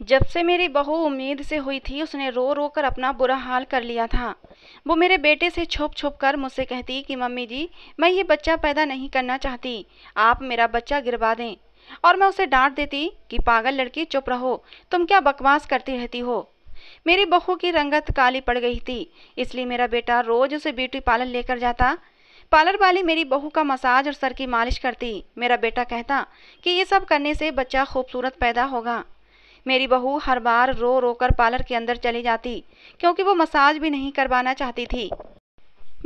जब से मेरी बहू उम्मीद से हुई थी उसने रो रो कर अपना बुरा हाल कर लिया था। वो मेरे बेटे से छुप छुप कर मुझसे कहती कि मम्मी जी, मैं ये बच्चा पैदा नहीं करना चाहती, आप मेरा बच्चा गिरवा दें। और मैं उसे डांट देती कि पागल लड़की, चुप रहो, तुम क्या बकवास करती रहती हो। मेरी बहू की रंगत काली पड़ गई थी, इसलिए मेरा बेटा रोज उसे ब्यूटी पार्लर लेकर जाता। पार्लर वाली मेरी बहू का मसाज और सर की मालिश करती। मेरा बेटा कहता कि ये सब करने से बच्चा खूबसूरत पैदा होगा। मेरी बहू हर बार रो रो कर पार्लर के अंदर चली जाती, क्योंकि वो मसाज भी नहीं करवाना चाहती थी।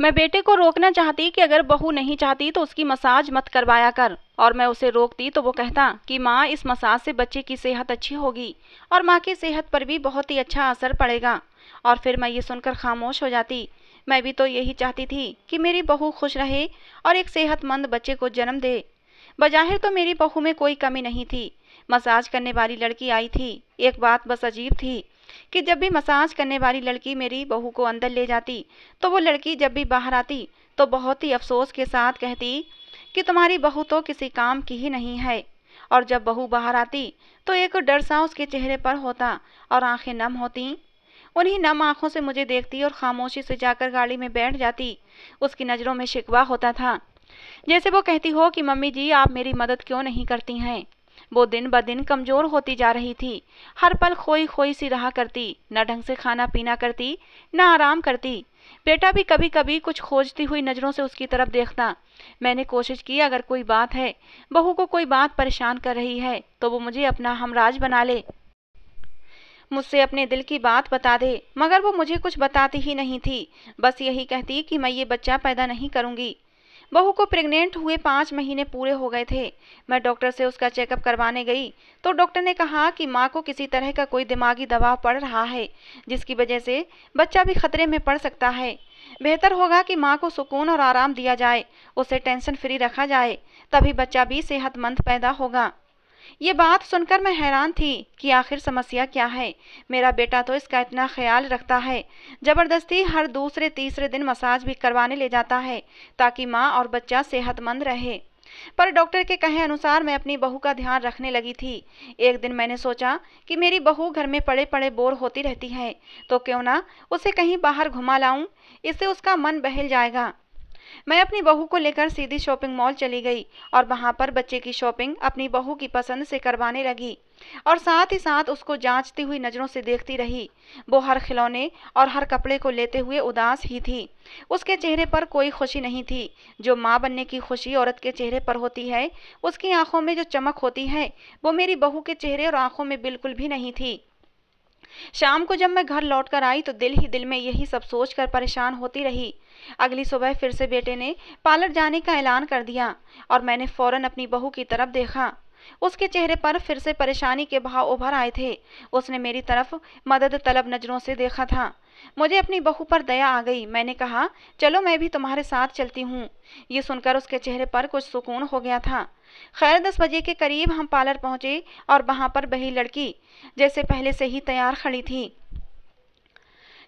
मैं बेटे को रोकना चाहती कि अगर बहू नहीं चाहती तो उसकी मसाज मत करवाया कर, और मैं उसे रोकती तो वो कहता कि माँ, इस मसाज से बच्चे की सेहत अच्छी होगी और माँ की सेहत पर भी बहुत ही अच्छा असर पड़ेगा। और फिर मैं ये सुनकर खामोश हो जाती। मैं भी तो यही चाहती थी कि मेरी बहू खुश रहे और एक सेहतमंद बच्चे को जन्म दे। बज़ाहिर तो मेरी बहू में कोई कमी नहीं थी। मसाज करने वाली लड़की आई थी। एक बात बस अजीब थी कि जब भी मसाज करने वाली लड़की मेरी बहू को अंदर ले जाती, तो वो लड़की जब भी बाहर आती तो बहुत ही अफसोस के साथ कहती कि तुम्हारी बहू तो किसी काम की ही नहीं है। और जब बहू बाहर आती तो एक डर सा उसके चेहरे पर होता और आंखें नम होती। उन्हीं नम आंखों से मुझे देखती और खामोशी से जाकर गाड़ी में बैठ जाती। उसकी नज़रों में शिकवा होता था, जैसे वो कहती हो कि मम्मी जी, आप मेरी मदद क्यों नहीं करती हैं। वो दिन ब दिन कमज़ोर होती जा रही थी। हर पल खोई खोई सी रहा करती, न ढंग से खाना पीना करती, न आराम करती। बेटा भी कभी कभी कुछ खोजती हुई नज़रों से उसकी तरफ देखता। मैंने कोशिश की, अगर कोई बात है, बहू को कोई बात परेशान कर रही है, तो वो मुझे अपना हमराज बना ले, मुझसे अपने दिल की बात बता दे। मगर वो मुझे कुछ बताती ही नहीं थी, बस यही कहती कि मैं ये बच्चा पैदा नहीं करूँगी। बहू को प्रेग्नेंट हुए 5 महीने पूरे हो गए थे। मैं डॉक्टर से उसका चेकअप करवाने गई तो डॉक्टर ने कहा कि माँ को किसी तरह का कोई दिमागी दबाव पड़ रहा है, जिसकी वजह से बच्चा भी खतरे में पड़ सकता है। बेहतर होगा कि माँ को सुकून और आराम दिया जाए, उसे टेंशन फ्री रखा जाए, तभी बच्चा भी सेहतमंद पैदा होगा। ये बात सुनकर मैं हैरान थी कि आखिर समस्या क्या है। मेरा बेटा तो इसका इतना ख्याल रखता है, जबरदस्ती हर दूसरे तीसरे दिन मसाज भी करवाने ले जाता है ताकि माँ और बच्चा सेहतमंद रहे। पर डॉक्टर के कहे अनुसार मैं अपनी बहू का ध्यान रखने लगी थी। एक दिन मैंने सोचा कि मेरी बहू घर में पड़े पड़े बोर होती रहती है, तो क्यों ना उसे कहीं बाहर घुमा लाऊं, इससे उसका मन बहल जाएगा। मैं अपनी बहू को लेकर सीधी शॉपिंग मॉल चली गई और वहां पर बच्चे की शॉपिंग अपनी बहू की पसंद से करवाने लगी और साथ ही साथ उसको जांचती हुई नज़रों से देखती रही। वो हर खिलौने और हर कपड़े को लेते हुए उदास ही थी। उसके चेहरे पर कोई खुशी नहीं थी। जो माँ बनने की खुशी औरत के चेहरे पर होती है, उसकी आंखों में जो चमक होती है, वो मेरी बहू के चेहरे और आंखों में बिल्कुल भी नहीं थी। शाम को जब मैं घर लौटकर आई तो दिल ही दिल में यही सब सोचकर परेशान होती रही। अगली सुबह फिर से बेटे ने पार्लर जाने का ऐलान कर दिया और मैंने फौरन अपनी बहू की तरफ देखा। उसके चेहरे पर फिर से परेशानी के भाव उभर आए थे। उसने मेरी तरफ मदद तलब नजरों से देखा था। मुझे अपनी बहू पर दया आ गई। मैंने कहा, चलो मैं भी तुम्हारे साथ चलती हूँ। ये सुनकर उसके चेहरे पर कुछ सुकून हो गया था। खैर 10 बजे के करीब हम पार्लर पहुंचे और वहां पर वही लड़की जैसे पहले से ही तैयार खड़ी थी,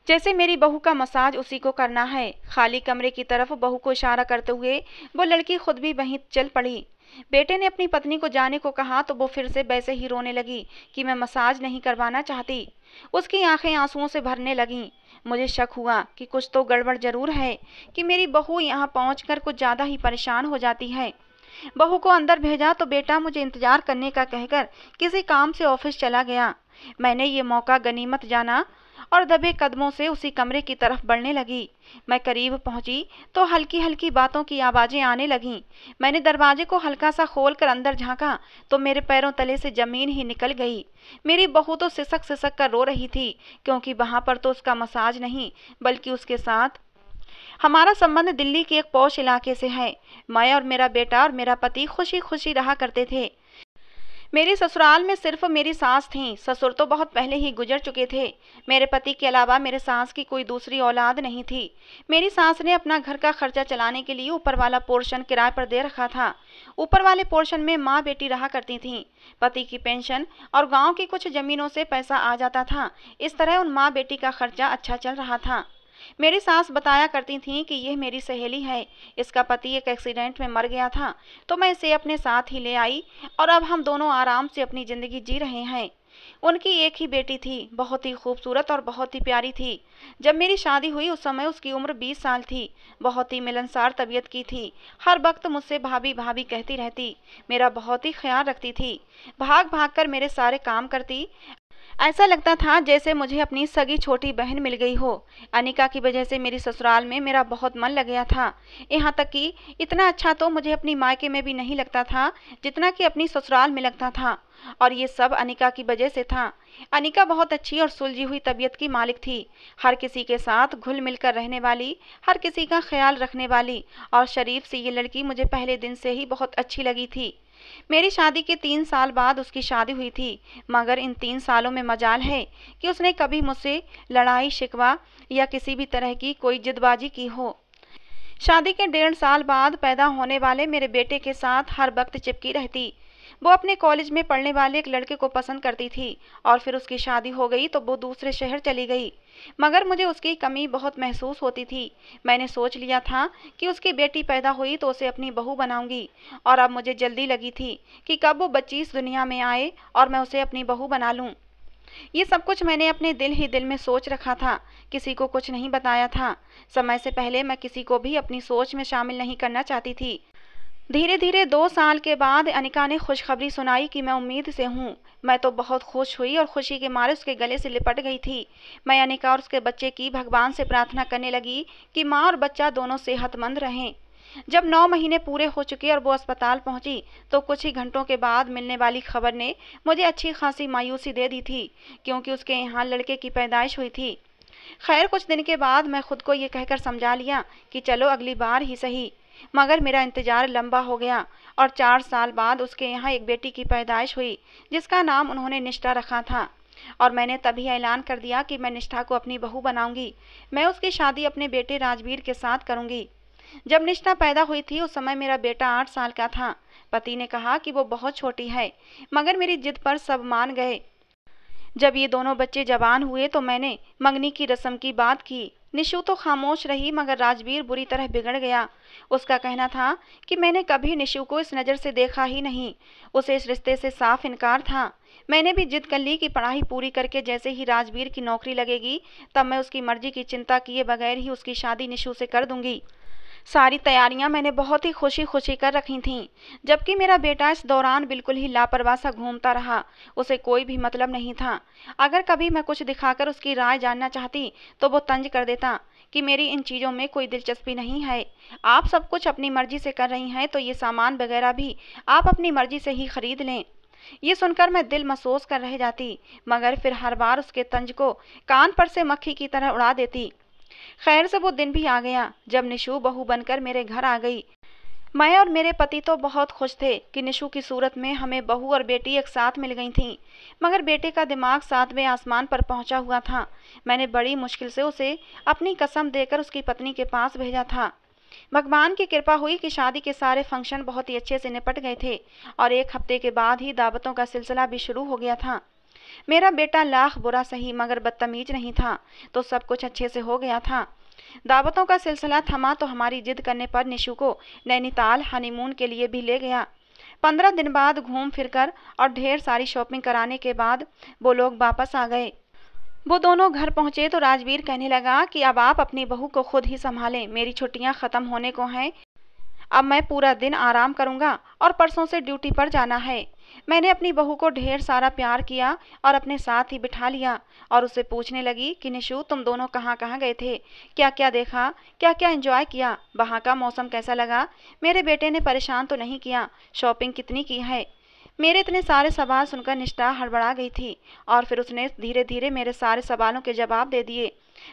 जैसे मेरी बहू का मसाज उसी को करना है। खाली कमरे की तरफ बहू को इशारा करते हुए वो लड़की खुद भी वहीं चल पड़ी। बेटे ने अपनी पत्नी को जाने को कहा तो वो फिर से वैसे ही रोने लगी कि मैं मसाज नहीं करवाना चाहती। उसकी आंखें आंसुओं से भरने लगीं। मुझे शक हुआ कि कुछ तो गड़बड़ जरूर है कि मेरी बहू यहाँ पहुँचकर कुछ ज़्यादा ही परेशान हो जाती है। बहू को अंदर भेजा तो बेटा मुझे इंतजार करने का कहकर किसी काम से ऑफिस चला गया। मैंने ये मौका गनीमत जाना और दबे कदमों से उसी कमरे की तरफ बढ़ने लगी। मैं करीब पहुंची तो हल्की हल्की बातों की आवाज़ें आने लगीं। मैंने दरवाजे को हल्का सा खोलकर अंदर झांका तो मेरे पैरों तले से जमीन ही निकल गई। मेरी बहू तो सिसक सिसक कर रो रही थी, क्योंकि वहां पर तो उसका मसाज नहीं बल्कि उसके साथ हमारा संबंध दिल्ली के एक पॉश इलाके से है। मैं और मेरा बेटा और मेरा पति खुशी खुशी रहा करते थे। मेरे ससुराल में सिर्फ मेरी सास थीं। ससुर तो बहुत पहले ही गुजर चुके थे। मेरे पति के अलावा मेरे सास की कोई दूसरी औलाद नहीं थी। मेरी सास ने अपना घर का खर्चा चलाने के लिए ऊपर वाला पोर्शन किराए पर दे रखा था। ऊपर वाले पोर्शन में माँ बेटी रहा करती थीं। पति की पेंशन और गांव की कुछ जमीनों से पैसा आ जाता था। इस तरह उन माँ बेटी का खर्चा अच्छा चल रहा था। मेरी सास बताया करती थीं कि यह मेरी सहेली है, इसका पति एक एक्सीडेंट में मर गया था तो मैं इसे अपने साथ ही ले आई और अब हम दोनों आराम से अपनी ज़िंदगी जी रहे हैं। उनकी एक ही बेटी थी, बहुत ही खूबसूरत और बहुत ही प्यारी थी। जब मेरी शादी हुई उस समय उसकी उम्र 20 साल थी। बहुत ही मिलनसार तबीयत की थी। हर वक्त मुझसे भाभी भाभी कहती रहती, मेरा बहुत ही ख्याल रखती थी, भाग भाग कर मेरे सारे काम करती। ऐसा लगता था जैसे मुझे अपनी सगी छोटी बहन मिल गई हो। अनिका की वजह से मेरी ससुराल में मेरा बहुत मन लग गया था। यहाँ तक कि इतना अच्छा तो मुझे अपनी मायके में भी नहीं लगता था जितना कि अपनी ससुराल में लगता था। और ये सब अनिका की वजह से था। अनिका बहुत अच्छी और सुलझी हुई तबीयत की मालिक थी। हर किसी के साथ घुल मिलकर रहने वाली, हर किसी का ख्याल रखने वाली और शरीफ सी ये लड़की मुझे पहले दिन से ही बहुत अच्छी लगी थी। मेरी शादी के 3 साल बाद उसकी शादी हुई थी, मगर इन 3 सालों में मजाल है कि उसने कभी मुझसे लड़ाई शिकवा या किसी भी तरह की कोई जिदबाजी की हो। शादी के 1.5 साल बाद पैदा होने वाले मेरे बेटे के साथ हर वक्त चिपकी रहती। वो अपने कॉलेज में पढ़ने वाले एक लड़के को पसंद करती थी और फिर उसकी शादी हो गई तो वो दूसरे शहर चली गई। मगर मुझे उसकी कमी बहुत महसूस होती थी। मैंने सोच लिया था कि उसकी बेटी पैदा हुई तो उसे अपनी बहू बनाऊंगी और अब मुझे जल्दी लगी थी कि कब वो बच्ची इस दुनिया में आए और मैं उसे अपनी बहू बना लूं। ये सब कुछ मैंने अपने दिल ही दिल में सोच रखा था, किसी को कुछ नहीं बताया था। समय से पहले मैं किसी को भी अपनी सोच में शामिल नहीं करना चाहती थी। धीरे धीरे 2 साल के बाद अनिका ने खुशखबरी सुनाई कि मैं उम्मीद से हूँ। मैं तो बहुत खुश हुई और खुशी के मारे उसके गले से लिपट गई थी। मैं अनिका और उसके बच्चे की भगवान से प्रार्थना करने लगी कि माँ और बच्चा दोनों सेहतमंद रहें। जब 9 महीने पूरे हो चुके और वो अस्पताल पहुंची तो कुछ ही घंटों के बाद मिलने वाली खबर ने मुझे अच्छी खासी मायूसी दे दी थी, क्योंकि उसके यहाँ लड़के की पैदाइश हुई थी। खैर कुछ दिन के बाद मैं खुद को ये कहकर समझा लिया कि चलो अगली बार ही सही। मगर मेरा इंतजार लंबा हो गया और 4 साल बाद उसके यहाँ एक बेटी की पैदाइश हुई जिसका नाम उन्होंने निष्ठा रखा था। और मैंने तभी ऐलान कर दिया कि मैं निष्ठा को अपनी बहू बनाऊंगी। मैं उसकी शादी अपने बेटे राजवीर के साथ करूंगी। जब निष्ठा पैदा हुई थी उस समय मेरा बेटा 8 साल का था। पति ने कहा कि वो बहुत छोटी है, मगर मेरी जिद पर सब मान गए। जब ये दोनों बच्चे जवान हुए तो मैंने मंगनी की रस्म की बात की। निशु तो खामोश रही, मगर राजवीर बुरी तरह बिगड़ गया। उसका कहना था कि मैंने कभी निशु को इस नज़र से देखा ही नहीं। उसे इस रिश्ते से साफ इनकार था। मैंने भी जिद कर ली कि पढ़ाई पूरी करके जैसे ही राजवीर की नौकरी लगेगी तब मैं उसकी मर्जी की चिंता किए बगैर ही उसकी शादी निशु से कर दूंगी। सारी तैयारियां मैंने बहुत ही खुशी खुशी कर रखी थीं, जबकि मेरा बेटा इस दौरान बिल्कुल ही लापरवाह सा घूमता रहा। उसे कोई भी मतलब नहीं था। अगर कभी मैं कुछ दिखाकर उसकी राय जानना चाहती तो वो तंज कर देता कि मेरी इन चीज़ों में कोई दिलचस्पी नहीं है। आप सब कुछ अपनी मर्जी से कर रही हैं तो ये सामान वगैरह भी आप अपनी मर्जी से ही खरीद लें। ये सुनकर मैं दिल महसूस कर रह जाती, मगर फिर हर बार उसके तंज को कान पर से मक्खी की तरह उड़ा देती। खैर से वो दिन भी आ गया जब निशु बहू बनकर मेरे घर आ गई। मैं और मेरे पति तो बहुत खुश थे कि निशु की सूरत में हमें बहू और बेटी एक साथ मिल गई थीं। मगर बेटे का दिमाग 7वें आसमान पर पहुंचा हुआ था। मैंने बड़ी मुश्किल से उसे अपनी कसम देकर उसकी पत्नी के पास भेजा था। भगवान की कृपा हुई कि शादी के सारे फंक्शन बहुत ही अच्छे से निपट गए थे और 1 हफ्ते के बाद ही दावतों का सिलसिला भी शुरू हो गया था। मेरा बेटा लाख बुरा सही मगर बदतमीज नहीं था, तो सब कुछ अच्छे से हो गया था। दावतों का सिलसिला थमा तो हमारी जिद करने पर निशु को नैनीताल हनीमून के लिए भी ले गया। 15 दिन बाद घूम फिरकर और ढेर सारी शॉपिंग कराने के बाद वो लोग वापस आ गए। वो दोनों घर पहुंचे तो राजवीर कहने लगा कि अब आप अपनी बहू को खुद ही संभालें, मेरी छुट्टियां खत्म होने को हैं। अब मैं पूरा दिन आराम करूंगा और परसों से ड्यूटी पर जाना है। मैंने अपनी बहू को ढेर सारा प्यार किया और अपने साथ ही बिठा लिया और उससे पूछने लगी कि निशु तुम दोनों कहाँ कहाँ गए थे, क्या क्या देखा, क्या क्या एंजॉय किया, वहाँ का मौसम कैसा लगा, मेरे बेटे ने परेशान तो नहीं किया, शॉपिंग कितनी की है। मेरे इतने सारे सवाल सुनकर निष्ठा हड़बड़ा गई थी और फिर उसने धीरे धीरे मेरे सारे सवालों के जवाब दे दिए।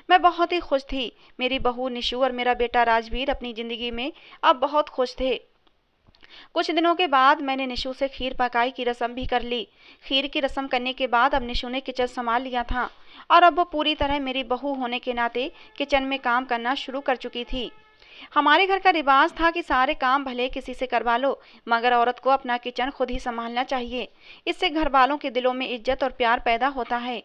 मैं बहुत ही खुश थी। मेरी बहू निशु और मेरा बेटा राजवीर अपनी ज़िंदगी में अब बहुत खुश थे। कुछ दिनों के बाद मैंने निशु से खीर पकाई की रस्म भी कर ली। खीर की रस्म करने के बाद अब निशु ने किचन संभाल लिया था और अब वो पूरी तरह मेरी बहू होने के नाते किचन में काम करना शुरू कर चुकी थी। हमारे घर का रिवाज था कि सारे काम भले किसी से करवा लो, मगर औरत को अपना किचन खुद ही संभालना चाहिए। इससे घर वालों के दिलों में इज्जत और प्यार पैदा होता है।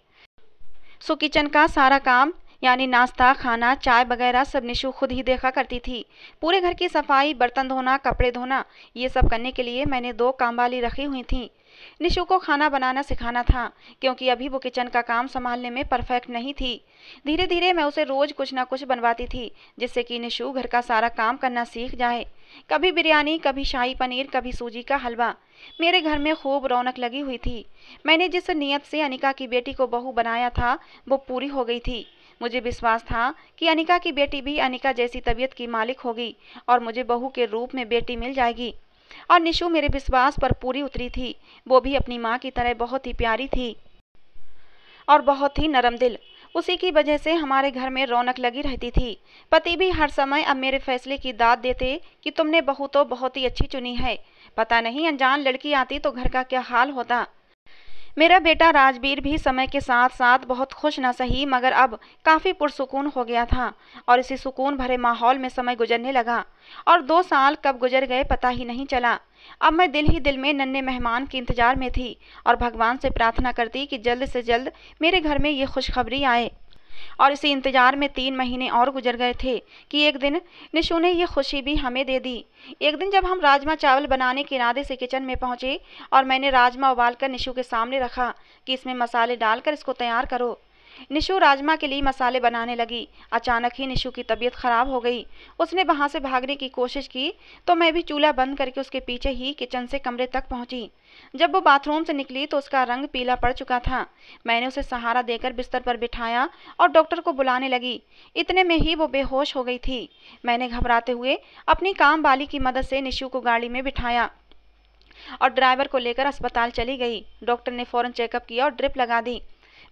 सो किचन का सारा काम यानी नाश्ता, खाना, चाय वगैरह सब निशु खुद ही देखा करती थी। पूरे घर की सफाई, बर्तन धोना, कपड़े धोना, ये सब करने के लिए मैंने 2 कामवाली रखी हुई थीं। निशु को खाना बनाना सिखाना था, क्योंकि अभी वो किचन का काम संभालने में परफेक्ट नहीं थी। धीरे धीरे मैं उसे रोज कुछ ना कुछ बनवाती थी, जिससे कि निशु घर का सारा काम करना सीख जाए। कभी बिरयानी, कभी शाही पनीर, कभी सूजी का हलवा। मेरे घर में खूब रौनक लगी हुई थी। मैंने जिस नियत से अनिका की बेटी को बहू बनाया था, वो पूरी हो गई थी। मुझे विश्वास था कि अनिका की बेटी भी अनिका जैसी तबीयत की मालिक होगी और मुझे बहू के रूप में बेटी मिल जाएगी। और निशु मेरे विश्वास पर पूरी उतरी थी। वो भी अपनी माँ की तरह बहुत ही प्यारी थी और बहुत ही नरम दिल। उसी की वजह से हमारे घर में रौनक लगी रहती थी। पति भी हर समय अब मेरे फैसले की दाद देते कि तुमने बहू तो बहुत ही अच्छी चुनी है। पता नहीं अनजान लड़की आती तो घर का क्या हाल होता। मेरा बेटा राजवीर भी समय के साथ साथ बहुत खुश न सही, मगर अब काफ़ी पुरसुकून हो गया था और इसी सुकून भरे माहौल में समय गुजरने लगा। और 2 साल कब गुजर गए पता ही नहीं चला। अब मैं दिल ही दिल में नन्हे मेहमान के इंतजार में थी और भगवान से प्रार्थना करती कि जल्द से जल्द मेरे घर में ये खुशखबरी आए। और इसी इंतजार में 3 महीने और गुजर गए थे कि एक दिन निशु ने ये खुशी भी हमें दे दी। एक दिन जब हम राजमा चावल बनाने के इरादे से किचन में पहुंचे और मैंने राजमा उबालकर निशु के सामने रखा कि इसमें मसाले डालकर इसको तैयार करो। निशु राजमा के लिए मसाले बनाने लगी। अचानक ही निशु की तबीयत खराब हो गई। उसने वहां से भागने की कोशिश की तो मैं भी चूल्हा बंद करके उसके पीछे ही किचन से कमरे तक पहुंची। जब वो बाथरूम से निकली तो उसका रंग पीला पड़ चुका था। मैंने उसे सहारा देकर बिस्तर पर बिठाया और डॉक्टर को बुलाने लगी। इतने में ही वो बेहोश हो गई थी। मैंने घबराते हुए अपनी काम वाली की मदद से निशु को गाड़ी में बिठाया और ड्राइवर को लेकर अस्पताल चली गई। डॉक्टर ने फौरन चेकअप किया और ड्रिप लगा दी।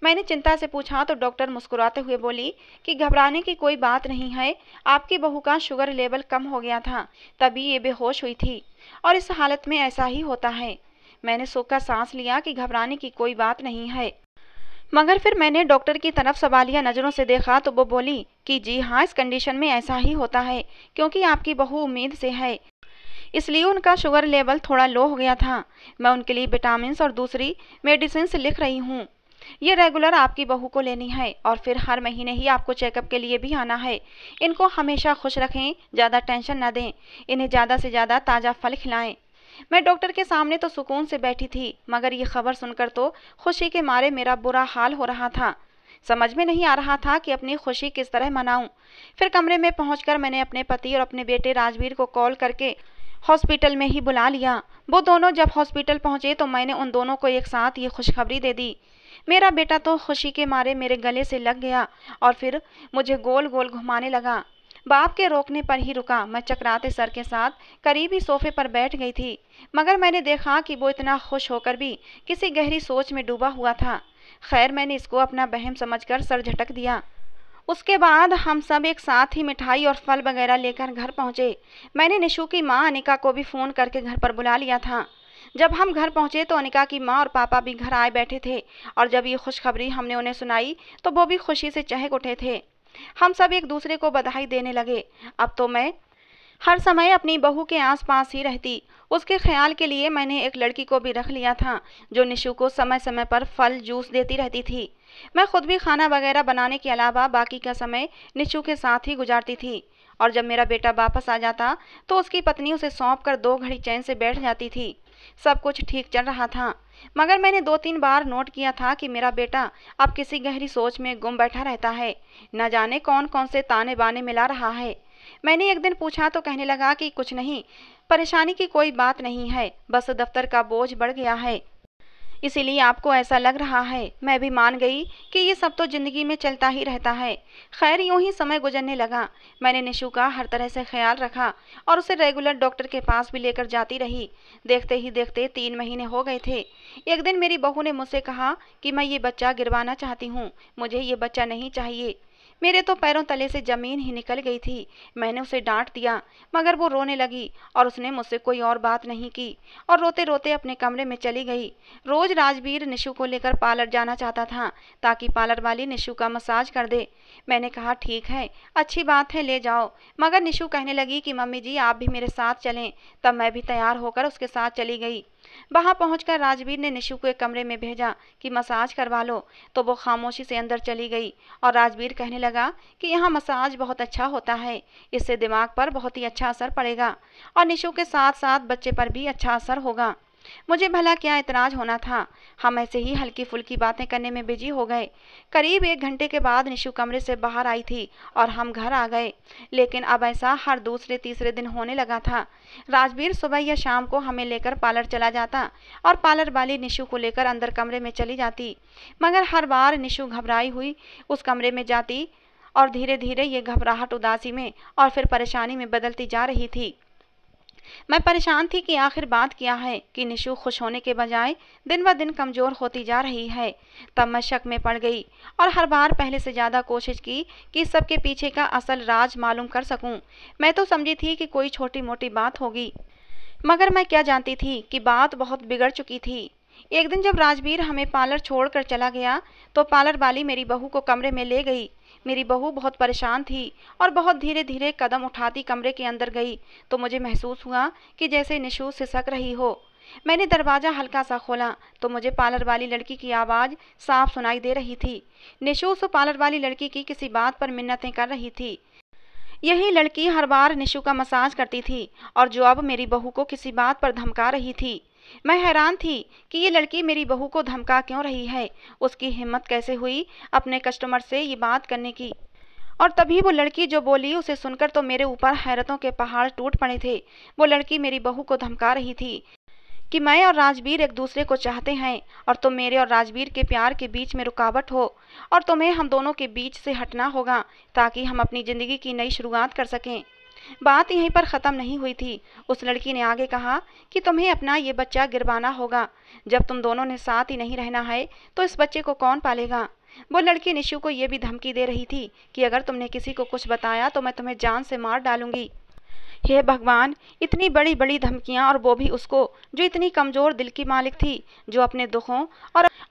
मैंने चिंता से पूछा तो डॉक्टर मुस्कुराते हुए बोली कि घबराने की कोई बात नहीं है, आपकी बहू का शुगर लेवल कम हो गया था, तभी ये बेहोश हुई थी और इस हालत में ऐसा ही होता है। मैंने सोखा सांस लिया कि घबराने की कोई बात नहीं है, मगर फिर मैंने डॉक्टर की तरफ सवालिया नज़रों से देखा तो वो बोली कि जी हाँ, इस कंडीशन में ऐसा ही होता है, क्योंकि आपकी बहू उम्मीद से है, इसलिए उनका शुगर लेवल थोड़ा लो हो गया था। मैं उनके लिए विटामिन और दूसरी मेडिसिन लिख रही हूँ। ये रेगुलर आपकी बहू को लेनी है और फिर हर महीने ही आपको चेकअप के लिए भी आना है। इनको हमेशा खुश रखें, ज़्यादा टेंशन न दें, इन्हें ज़्यादा से ज़्यादा ताज़ा फल खिलाएं। मैं डॉक्टर के सामने तो सुकून से बैठी थी, मगर ये खबर सुनकर तो खुशी के मारे मेरा बुरा हाल हो रहा था। समझ में नहीं आ रहा था कि अपनी खुशी किस तरह मनाऊं। फिर कमरे में पहुंचकर मैंने अपने पति और अपने बेटे राजवीर को कॉल करके हॉस्पिटल में ही बुला लिया। वो दोनों जब हॉस्पिटल पहुंचे तो मैंने उन दोनों को एक साथ ये खुशखबरी दे दी। मेरा बेटा तो खुशी के मारे मेरे गले से लग गया और फिर मुझे गोल गोल घुमाने लगा। बाप के रोकने पर ही रुका। मैं चकराते सर के साथ करीब ही सोफे पर बैठ गई थी, मगर मैंने देखा कि वो इतना खुश होकर भी किसी गहरी सोच में डूबा हुआ था। खैर, मैंने इसको अपना बहम समझकर सर झटक दिया। उसके बाद हम सब एक साथ ही मिठाई और फल वगैरह लेकर घर पहुंचे। मैंने निशु की माँ अनिका को भी फ़ोन करके घर पर बुला लिया था। जब हम घर पहुंचे तो अनिका की माँ और पापा भी घर आए बैठे थे और जब ये खुशखबरी हमने उन्हें सुनाई तो वो भी खुशी से चहक उठे थे। हम सब एक दूसरे को बधाई देने लगे। अब तो मैं हर समय अपनी बहू के आसपास ही रहती। उसके ख्याल के लिए मैंने एक लड़की को भी रख लिया था जो निशु को समय समय पर फल जूस देती रहती थी। मैं खुद भी खाना वगैरह बनाने के अलावा बाकी का समय निशु के साथ ही गुजारती थी और जब मेरा बेटा वापस आ जाता तो उसकी पत्नी उसे सौंप कर 2 घड़ी चैन से बैठ जाती थी। सब कुछ ठीक चल रहा था, मगर मैंने 2-3 बार नोट किया था कि मेरा बेटा अब किसी गहरी सोच में गुम बैठा रहता है। न जाने कौन कौन से ताने बाने मिला रहा है। मैंने एक दिन पूछा तो कहने लगा कि कुछ नहीं, परेशानी की कोई बात नहीं है, बस दफ्तर का बोझ बढ़ गया है, इसीलिए आपको ऐसा लग रहा है। मैं भी मान गई कि ये सब तो जिंदगी में चलता ही रहता है। खैर, यूं ही समय गुजरने लगा। मैंने निशु का हर तरह से ख्याल रखा और उसे रेगुलर डॉक्टर के पास भी लेकर जाती रही। देखते ही देखते 3 महीने हो गए थे। एक दिन मेरी बहू ने मुझसे कहा कि मैं ये बच्चा गिरवाना चाहती हूँ, मुझे ये बच्चा नहीं चाहिए। मेरे तो पैरों तले से जमीन ही निकल गई थी। मैंने उसे डांट दिया, मगर वो रोने लगी और उसने मुझसे कोई और बात नहीं की और रोते रोते अपने कमरे में चली गई। रोज राजवीर निशु को लेकर पार्लर जाना चाहता था ताकि पार्लर वाली निशु का मसाज कर दे। मैंने कहा ठीक है, अच्छी बात है, ले जाओ, मगर निशु कहने लगी कि मम्मी जी आप भी मेरे साथ चलें। तब मैं भी तैयार होकर उसके साथ चली गई। वहां पहुंचकर राजवीर ने निशु को एक कमरे में भेजा कि मसाज करवा लो, तो वो खामोशी से अंदर चली गई और राजवीर कहने लगा कि यहाँ मसाज बहुत अच्छा होता है, इससे दिमाग पर बहुत ही अच्छा असर पड़ेगा और निशु के साथ साथ बच्चे पर भी अच्छा असर होगा। मुझे भला क्या एतराज होना था। हम ऐसे ही हल्की फुल्की बातें करने में बिजी हो गए। करीब 1 घंटे के बाद निशु कमरे से बाहर आई थी और हम घर आ गए। लेकिन अब ऐसा हर दूसरे तीसरे दिन होने लगा था। राजवीर सुबह या शाम को हमें लेकर पार्लर चला जाता और पार्लर वाली निशु को लेकर अंदर कमरे में चली जाती। मगर हर बार निशु घबराई हुई उस कमरे में जाती और धीरे धीरे ये घबराहट उदासी में और फिर परेशानी में बदलती जा रही थी। मैं परेशान थी कि आखिर बात क्या है कि निशु खुश होने के बजाय दिन ब दिन कमज़ोर होती जा रही है। तब मैं शक में पड़ गई और हर बार पहले से ज़्यादा कोशिश की कि इस सब के पीछे का असल राज मालूम कर सकूं। मैं तो समझी थी कि कोई छोटी मोटी बात होगी, मगर मैं क्या जानती थी कि बात बहुत बिगड़ चुकी थी। एक दिन जब राजवीर हमें पार्लर छोड़कर चला गया तो पार्लर वाली मेरी बहू को कमरे में ले गई। मेरी बहू बहुत परेशान थी और बहुत धीरे धीरे कदम उठाती कमरे के अंदर गई तो मुझे महसूस हुआ कि जैसे निशु सिसक रही हो। मैंने दरवाज़ा हल्का सा खोला तो मुझे पार्लर वाली लड़की की आवाज़ साफ सुनाई दे रही थी। निशु उस पार्लर वाली लड़की की किसी बात पर मिन्नतें कर रही थी। यही लड़की हर बार निशु का मसाज करती थी और जो अब मेरी बहू को किसी बात पर धमका रही थी। मैं हैरान थी कि ये लड़की मेरी बहू को धमका क्यों रही है। उसकी हिम्मत कैसे हुई अपने कस्टमर से ये बात करने की। और तभी वो लड़की जो बोली उसे सुनकर तो मेरे ऊपर हैरतों के पहाड़ टूट पड़े थे। वो लड़की मेरी बहू को धमका रही थी कि मैं और राजवीर एक दूसरे को चाहते हैं और तुम मेरे और राजवीर के प्यार के बीच में रुकावट हो और तुम्हें हम दोनों के बीच से हटना होगा ताकि हम अपनी ज़िंदगी की नई शुरुआत कर सकें। बात यहीं पर ख़त्म नहीं हुई थी। उस लड़की ने आगे कहा कि तुम्हें अपना ये बच्चा गिरवाना होगा। जब तुम दोनों ने साथ ही नहीं रहना है तो इस बच्चे को कौन पालेगा। वो लड़की निशु को ये भी धमकी दे रही थी कि अगर तुमने किसी को कुछ बताया तो मैं तुम्हें जान से मार डालूंगी। हे भगवान, इतनी बड़ी बड़ी धमकियां और वो भी उसको जो इतनी कमज़ोर दिल की मालिक थी, जो अपने दुखों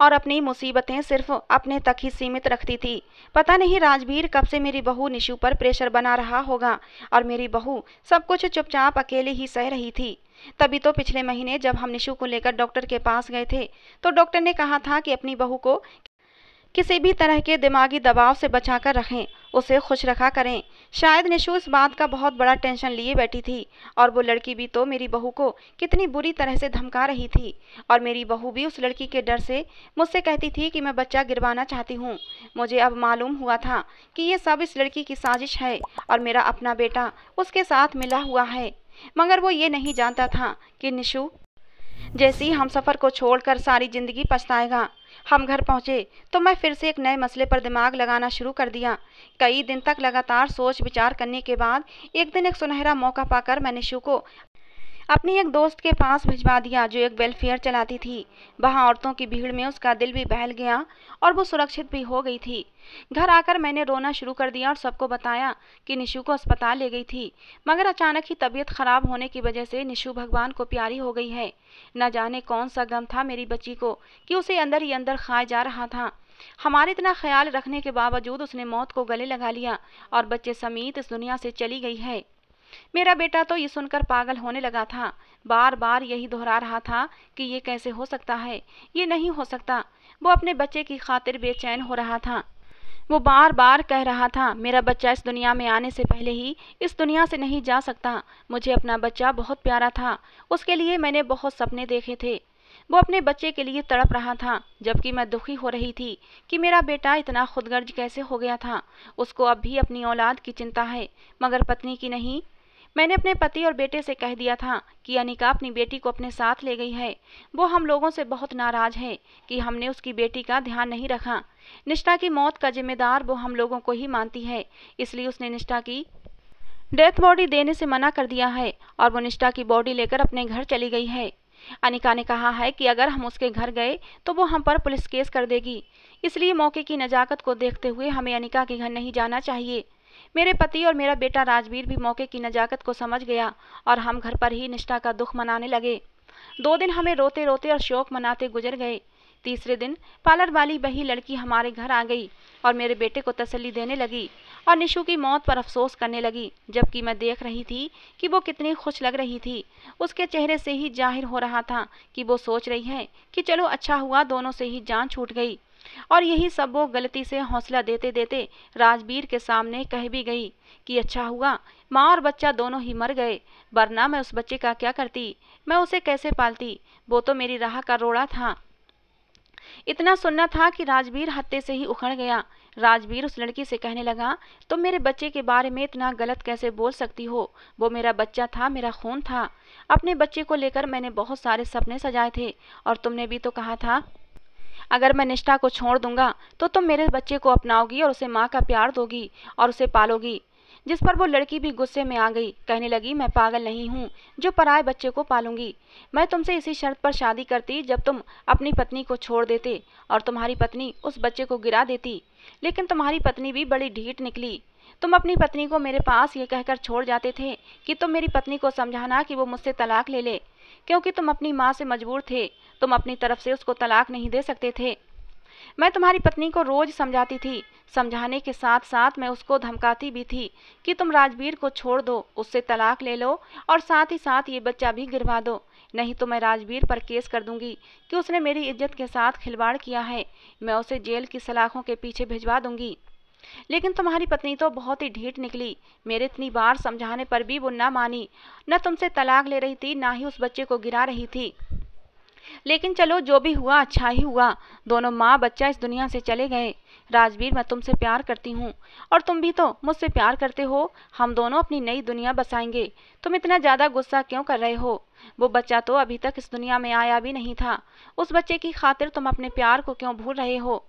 और अपनी मुसीबतें सिर्फ अपने तक ही सीमित रखती थी। पता नहीं राजवीर कब से मेरी बहू निशु पर प्रेशर बना रहा होगा और मेरी बहू सब कुछ चुपचाप अकेले ही सह रही थी। तभी तो पिछले महीने जब हम निशु को लेकर डॉक्टर के पास गए थे तो डॉक्टर ने कहा था कि अपनी बहू को किसी भी तरह के दिमागी दबाव से बचाकर रखें, उसे खुश रखा करें। शायद निशु इस बात का बहुत बड़ा टेंशन लिए बैठी थी और वो लड़की भी तो मेरी बहू को कितनी बुरी तरह से धमका रही थी और मेरी बहू भी उस लड़की के डर से मुझसे कहती थी कि मैं बच्चा गिरवाना चाहती हूँ। मुझे अब मालूम हुआ था कि ये सब इस लड़की की साजिश है और मेरा अपना बेटा उसके साथ मिला हुआ है। मगर वो ये नहीं जानता था कि निशु जैसे ही हम सफ़र को छोड़कर सारी ज़िंदगी पछताएगा। हम घर पहुँचे तो मैं फिर से एक नए मसले पर दिमाग लगाना शुरू कर दिया। कई दिन तक लगातार सोच विचार करने के बाद एक दिन एक सुनहरा मौका पाकर मैंने निशु को अपनी एक दोस्त के पास भिजवा दिया जो एक वेलफेयर चलाती थी। वहाँ औरतों की भीड़ में उसका दिल भी बहल गया और वो सुरक्षित भी हो गई थी। घर आकर मैंने रोना शुरू कर दिया और सबको बताया कि निशु को अस्पताल ले गई थी, मगर अचानक ही तबीयत खराब होने की वजह से निशु भगवान को प्यारी हो गई है। न जाने कौन सा गम था मेरी बच्ची को कि उसे अंदर ही अंदर खाया जा रहा था। हमारे इतना ख्याल रखने के बावजूद उसने मौत को गले लगा लिया और बच्चे समेत इस दुनिया से चली गई है। मेरा बेटा तो ये सुनकर पागल होने लगा था। बार बार यही दोहरा रहा था कि ये कैसे हो सकता है, ये नहीं हो सकता। वो अपने बच्चे की खातिर बेचैन हो रहा था। वो बार बार कह रहा था मेरा बच्चा इस दुनिया में आने से पहले ही इस दुनिया से नहीं जा सकता। मुझे अपना बच्चा बहुत प्यारा था, उसके लिए मैंने बहुत सपने देखे थे। वो अपने बच्चे के लिए तड़प रहा था जबकि मैं दुखी हो रही थी कि मेरा बेटा इतना खुदगर्ज कैसे हो गया था। उसको अब भी अपनी औलाद की चिंता है मगर पत्नी की नहीं। मैंने अपने पति और बेटे से कह दिया था कि अनिका अपनी बेटी को अपने साथ ले गई है। वो हम लोगों से बहुत नाराज है कि हमने उसकी बेटी का ध्यान नहीं रखा। निष्ठा की मौत का जिम्मेदार वो हम लोगों को ही मानती है, इसलिए उसने निष्ठा की डेथ बॉडी देने से मना कर दिया है और वो निष्ठा की बॉडी लेकर अपने घर चली गई है। अनिका ने कहा है कि अगर हम उसके घर गए तो वो हम पर पुलिस केस कर देगी, इसलिए मौके की नज़ाकत को देखते हुए हमें अनिका के घर नहीं जाना चाहिए। मेरे पति और मेरा बेटा राजवीर भी मौके की नज़ाकत को समझ गया और हम घर पर ही निष्ठा का दुख मनाने लगे। 2 दिन हमें रोते रोते और शोक मनाते गुजर गए। तीसरे दिन पार्लर वाली वही लड़की हमारे घर आ गई और मेरे बेटे को तसल्ली देने लगी और निशु की मौत पर अफसोस करने लगी, जबकि मैं देख रही थी कि वो कितनी खुश लग रही थी। उसके चेहरे से ही जाहिर हो रहा था कि वो सोच रही है कि चलो अच्छा हुआ दोनों से ही जान छूट गई। और यही सब वो गलती से हौसला देते देते राजवीर के सामने कह भी गई कि अच्छा हुआ माँ और बच्चा दोनों ही मर गए, वरना मैं उस बच्चे का क्या करती। मैं उसे कैसे पालती, वो तो मेरी राह का रोड़ा था। इतना सुनना था कि राजवीर हत्थे से ही उखड़ गया। राजवीर उस लड़की से कहने लगा, तुम मेरे बच्चे के बारे में इतना गलत कैसे बोल सकती हो? वो मेरा बच्चा था, मेरा खून था। अपने बच्चे को लेकर मैंने बहुत सारे सपने सजाए थे, और तुमने भी तो कहा था अगर मैं निष्ठा को छोड़ दूंगा तो तुम मेरे बच्चे को अपनाओगी और उसे माँ का प्यार दोगी और उसे पालोगी। जिस पर वो लड़की भी गुस्से में आ गई, कहने लगी, मैं पागल नहीं हूँ जो पराये बच्चे को पालूंगी। मैं तुमसे इसी शर्त पर शादी करती जब तुम अपनी पत्नी को छोड़ देते और तुम्हारी पत्नी उस बच्चे को गिरा देती। लेकिन तुम्हारी पत्नी भी बड़ी ढीठ निकली। तुम अपनी पत्नी को मेरे पास ये कहकर छोड़ जाते थे कि तुम मेरी पत्नी को समझाना कि वो मुझसे तलाक ले ले, क्योंकि तुम अपनी माँ से मजबूर थे। तुम अपनी तरफ से उसको तलाक नहीं दे सकते थे। मैं तुम्हारी पत्नी को रोज समझाती थी। समझाने के साथ साथ मैं उसको धमकाती भी थी कि तुम राजवीर को छोड़ दो, उससे तलाक ले लो और साथ ही साथ ये बच्चा भी गिरवा दो, नहीं तो मैं राजवीर पर केस कर दूंगी कि उसने मेरी इज्जत के साथ खिलवाड़ किया है। मैं उसे जेल की सलाखों के पीछे भिजवा दूंगी। लेकिन तुम्हारी पत्नी तो बहुत ही ढीठ निकली। मेरे इतनी बार समझाने पर भी वो न मानी। न तुमसे तलाक ले रही थी, ना ही उस बच्चे को गिरा रही थी। लेकिन चलो, जो भी हुआ अच्छा ही हुआ। दोनों माँ बच्चा इस दुनिया से चले गए। राजवीर, मैं तुमसे प्यार करती हूँ और तुम भी तो मुझसे प्यार करते हो। हम दोनों अपनी नई दुनिया बसाएंगे। तुम इतना ज़्यादा गुस्सा क्यों कर रहे हो? वो बच्चा तो अभी तक इस दुनिया में आया भी नहीं था। उस बच्चे की खातिर तुम अपने प्यार को क्यों भूल रहे हो?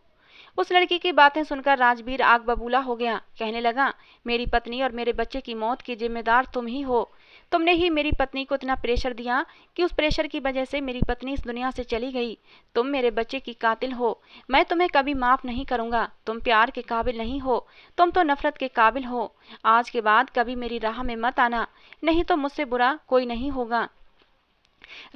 उस लड़की की बातें सुनकर राजवीर आग बबूला हो गया। कहने लगा, मेरी पत्नी और मेरे बच्चे की मौत की जिम्मेदार तुम ही हो। तुमने ही मेरी पत्नी को इतना प्रेशर दिया कि उस प्रेशर की वजह से मेरी पत्नी इस दुनिया से चली गई। तुम मेरे बच्चे की कातिल हो। मैं तुम्हें कभी माफ नहीं करूंगा। तुम प्यार के काबिल नहीं हो, तुम तो नफरत के काबिल हो। आज के बाद कभी मेरी राह में मत आना, नहीं तो मुझसे बुरा कोई नहीं होगा।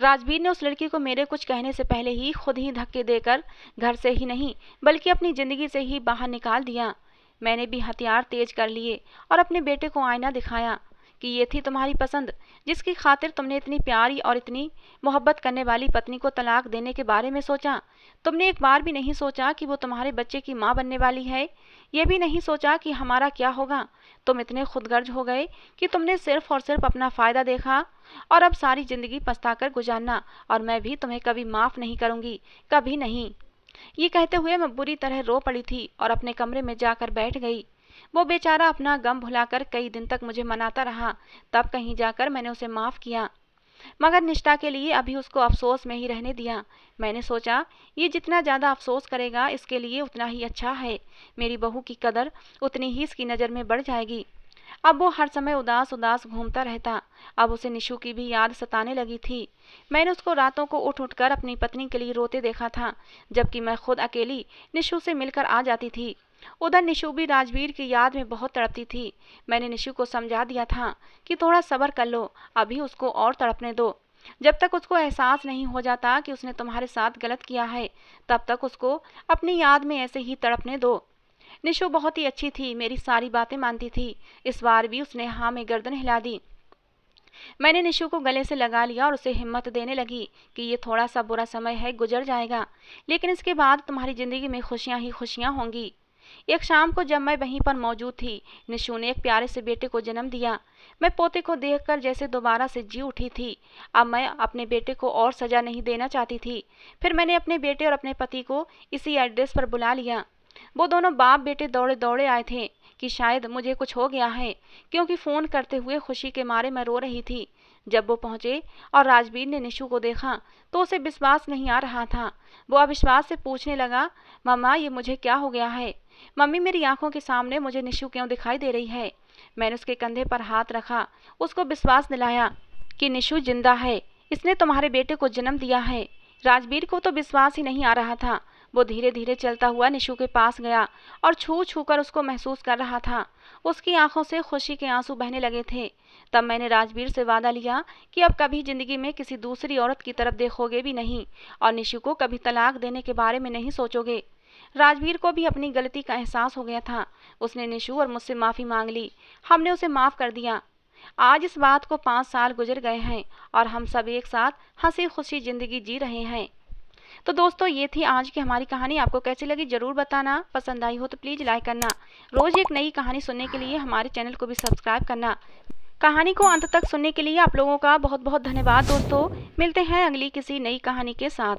राजवीर ने उस लड़की को मेरे कुछ कहने से पहले ही खुद ही धक्के देकर घर से ही नहीं बल्कि अपनी जिंदगी से ही बाहर निकाल दिया। मैंने भी हथियार तेज कर लिए और अपने बेटे को आईना दिखाया कि ये थी तुम्हारी पसंद, जिसकी खातिर तुमने इतनी प्यारी और इतनी मोहब्बत करने वाली पत्नी को तलाक देने के बारे में सोचा। तुमने एक बार भी नहीं सोचा कि वो तुम्हारे बच्चे की माँ बनने वाली है। ये भी नहीं सोचा कि हमारा क्या होगा। तुम इतने खुदगर्ज हो गए कि तुमने सिर्फ और सिर्फ अपना फ़ायदा देखा और अब सारी ज़िंदगी पछताकर गुजारना। और मैं भी तुम्हें कभी माफ़ नहीं करूँगी, कभी नहीं। ये कहते हुए मैं बुरी तरह रो पड़ी थी और अपने कमरे में जाकर बैठ गई। वो बेचारा अपना गम भुलाकर कई दिन तक मुझे मनाता रहा। तब कहीं जाकर मैंने उसे माफ़ किया, मगर निष्ठा के लिए अभी उसको अफसोस में ही रहने दिया। मैंने सोचा, ये जितना ज़्यादा अफसोस करेगा इसके लिए उतना ही अच्छा है। मेरी बहू की कदर उतनी ही इसकी नज़र में बढ़ जाएगी। अब वो हर समय उदास उदास घूमता रहता। अब उसे निशु की भी याद सताने लगी थी। मैंने उसको रातों को उठ उठकर अपनी पत्नी के लिए रोते देखा था, जबकि मैं खुद अकेली निशु से मिलकर आ जाती थी। उधर निशु भी राजवीर की याद में बहुत तड़पती थी। मैंने निशु को समझा दिया था कि थोड़ा सब्र कर लो, अभी उसको और तड़पने दो। जब तक उसको एहसास नहीं हो जाता कि उसने तुम्हारे साथ गलत किया है, तब तक उसको अपनी याद में ऐसे ही तड़पने दो। निशु बहुत ही अच्छी थी, मेरी सारी बातें मानती थी। इस बार भी उसने हाँ में गर्दन हिला दी। मैंने निशु को गले से लगा लिया और उसे हिम्मत देने लगी कि ये थोड़ा सा बुरा समय है, गुजर जाएगा, लेकिन इसके बाद तुम्हारी ज़िंदगी में खुशियाँ ही खुशियाँ होंगी। एक शाम को जब मैं वहीं पर मौजूद थी, निशु ने एक प्यारे से बेटे को जन्म दिया। मैं पोते को देखकर जैसे दोबारा से जी उठी थी। अब मैं अपने बेटे को और सजा नहीं देना चाहती थी। फिर मैंने अपने बेटे और अपने पति को इसी एड्रेस पर बुला लिया। वो दोनों बाप बेटे दौड़े दौड़े आए थे कि शायद मुझे कुछ हो गया है, क्योंकि फ़ोन करते हुए खुशी के मारे मैं रो रही थी। जब वो पहुंचे और राजवीर ने निशु को देखा तो उसे विश्वास नहीं आ रहा था। वो अविश्वास से पूछने लगा, मम्मा ये मुझे क्या हो गया है? मम्मी, मेरी आंखों के सामने मुझे निशु क्यों दिखाई दे रही है? मैंने उसके कंधे पर हाथ रखा, उसको विश्वास दिलाया कि निशु जिंदा है, इसने तुम्हारे बेटे को जन्म दिया है। राजवीर को तो विश्वास ही नहीं आ रहा था। वो धीरे धीरे चलता हुआ निशु के पास गया और छू छू कर उसको महसूस कर रहा था। उसकी आंखों से खुशी के आंसू बहने लगे थे। तब मैंने राजवीर से वादा लिया कि अब कभी जिंदगी में किसी दूसरी औरत की तरफ देखोगे भी नहीं और निशु को कभी तलाक देने के बारे में नहीं सोचोगे। राजवीर को भी अपनी गलती का एहसास हो गया था। उसने निशु और मुझसे माफ़ी मांग ली। हमने उसे माफ़ कर दिया। आज इस बात को 5 साल गुजर गए हैं और हम सब एक साथ हंसी खुशी ज़िंदगी जी रहे हैं। तो दोस्तों, ये थी आज की हमारी कहानी। आपको कैसी लगी ज़रूर बताना। पसंद आई हो तो प्लीज़ लाइक करना। रोज़ एक नई कहानी सुनने के लिए हमारे चैनल को भी सब्सक्राइब करना। कहानी को अंत तक सुनने के लिए आप लोगों का बहुत बहुत धन्यवाद दोस्तों। मिलते हैं अगली किसी नई कहानी के साथ।